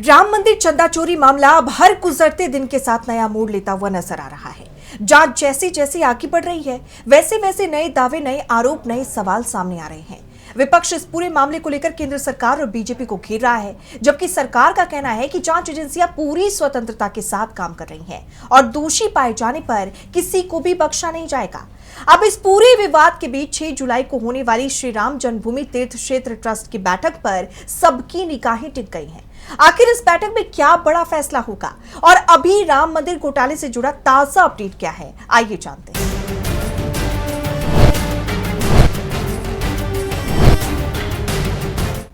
राम मंदिर चंदा चोरी मामला अब हर गुजरते दिन के साथ नया मोड़ लेता हुआ नजर आ रहा है। जांच जैसी जैसी आगे बढ़ रही है, वैसे वैसे नए दावे, नए आरोप, नए सवाल सामने आ रहे हैं। विपक्ष इस पूरे मामले को लेकर केंद्र सरकार और बीजेपी को घेर रहा है, जबकि सरकार का कहना है कि जांच एजेंसियां पूरी स्वतंत्रता के साथ काम कर रही हैं और दोषी पाए जाने पर किसी को भी बख्शा नहीं जाएगा। अब इस पूरे विवाद के बीच 6 जुलाई को होने वाली श्री राम जन्मभूमि तीर्थ क्षेत्र ट्रस्ट की बैठक पर सबकी निगाहें टिक गई हैं। आखिर इस बैठक में क्या बड़ा फैसला होगा और अभी राम मंदिर घोटाले से जुड़ा ताजा अपडेट क्या है, आइए जानते हैं।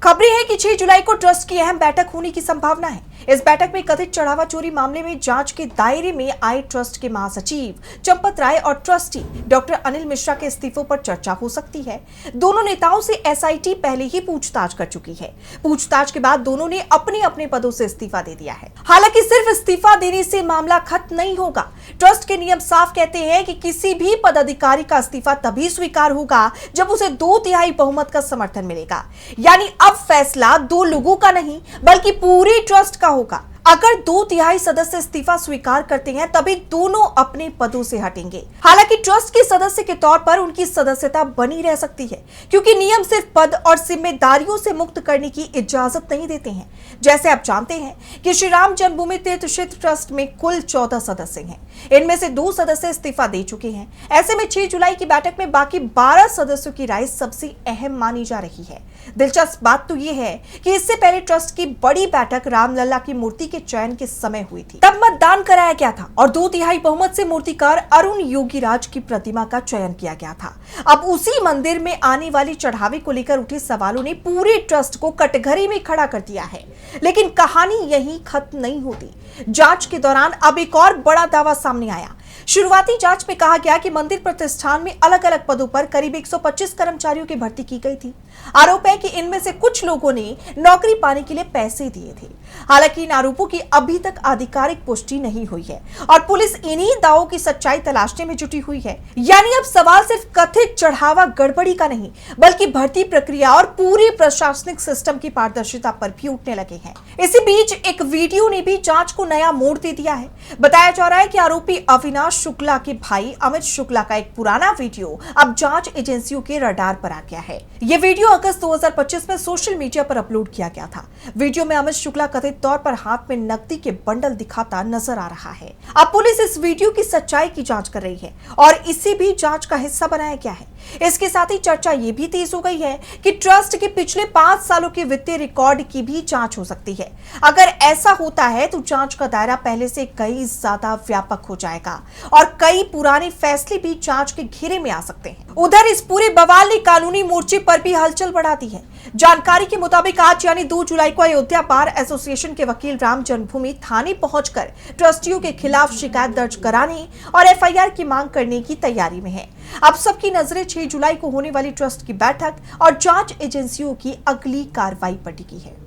खबरें हैं कि 6 जुलाई को ट्रस्ट की अहम बैठक होने की संभावना है। इस बैठक में कथित चढ़ावा चोरी मामले में जांच के दायरे में आए ट्रस्ट के महासचिव चंपत राय और ट्रस्टी डॉक्टर अनिल मिश्रा के इस्तीफों पर चर्चा हो सकती है। दोनों नेताओं से एसआईटी पहले ही पूछताछ कर चुकी है। पूछताछ के बाद दोनों ने अपने अपने पदों से इस्तीफा दे दिया है। हालांकि सिर्फ इस्तीफा देने से मामला खत्म नहीं होगा। ट्रस्ट के नियम साफ कहते हैं कि किसी भी पदाधिकारी का इस्तीफा तभी स्वीकार होगा जब उसे 2/3 बहुमत का समर्थन मिलेगा। यानी अब फैसला 2 लोगों का नहीं बल्कि पूरे ट्रस्ट का होगा। अगर 2/3 सदस्य इस्तीफा स्वीकार करते हैं तभी दोनों अपने पदों से हटेंगे। हालांकि ट्रस्ट के सदस्य के तौर पर उनकी सदस्यता बनी रह सकती है, क्योंकि नियम सिर्फ पद और जिम्मेदारियों से मुक्त करने की इजाजत नहीं देते हैं। जैसे आप जानते हैं कि श्री राम जन्मभूमि तीर्थ क्षेत्र ट्रस्ट में कुल 14 सदस्य हैं। इनमें से 2 सदस्य इस्तीफा दे चुके हैं। ऐसे में 6 जुलाई की बैठक में बाकी 12 सदस्यों की राय सबसे अहम मानी जा रही है। दिलचस्प बात तो यह है कि इससे पहले ट्रस्ट की बड़ी बैठक रामलला की मूर्ति के चयन के समय हुई थी। तब मतदान कराया गया था और 2/3 बहुमत से मूर्तिकार अरुण योगीराज की प्रतिमा का चयन किया गया था। अब उसी मंदिर में आने वाली चढ़ावे को लेकर उठे सवालों ने पूरे ट्रस्ट को कटघरे में खड़ा कर दिया है। लेकिन कहानी यहीं खत्म नहीं होती। जांच के दौरान अब एक और बड़ा दावा सामने आया। शुरुआती जांच में कहा गया कि मंदिर प्रतिष्ठान में अलग अलग पदों पर करीब 125 कर्मचारियों की भर्ती की गई थी। आरोप है कि इनमें से कुछ लोगों ने नौकरी पाने के लिए पैसे दिए थे। हालांकि इन आरोपों की अभी तक आधिकारिक पुष्टि नहीं हुई है और पुलिस इन्हीं दावों की सच्चाई तलाशने में जुटी हुई है। यानी अब सवाल सिर्फ कथित चढ़ावा गड़बड़ी का नहीं बल्कि भर्ती प्रक्रिया और पूरी प्रशासनिक सिस्टम की पारदर्शिता पर भी उठने लगे हैं। इसी बीच एक वीडियो ने भी जांच को नया मोड़ दे दिया है। बताया जा रहा है कि आरोपी अविनाश शुक्ला के भाई अमित शुक्ला का एक पुराना वीडियो अब जांच एजेंसियों के रडार पर आ गया है। यह वीडियो अगस्त 2025 में सोशल मीडिया पर अपलोड किया गया था। वीडियो में अमित शुक्ला कथित तौर पर हाथ में नकदी के बंडल दिखाता नजर आ रहा है। अब पुलिस इस वीडियो की सच्चाई की जांच कर रही है और इसे भी जांच का हिस्सा बनाया गया है। इसके साथ ही चर्चा ये भी तेज हो गई है कि ट्रस्ट के पिछले 5 सालों के वित्तीय रिकॉर्ड की भी जांच हो सकती है। अगर ऐसा होता है तो जांच का दायरा पहले से कई ज्यादा व्यापक हो जाएगा और कई पुराने फैसले भी जांच के घेरे में आ सकते हैं। उधर इस पूरे बवाल ने कानूनी मोर्चे पर भी हलचल बढ़ा दी है। जानकारी के मुताबिक आज यानी 2 जुलाई को अयोध्या बार एसोसिएशन के वकील राम जन्मभूमि थाने पहुंचकर ट्रस्टियों के खिलाफ शिकायत दर्ज कराने और एफआईआर की मांग करने की तैयारी में है। अब सबकी नजरें 6 जुलाई को होने वाली ट्रस्ट की बैठक और जांच एजेंसियों की अगली कार्रवाई पर टिकी है।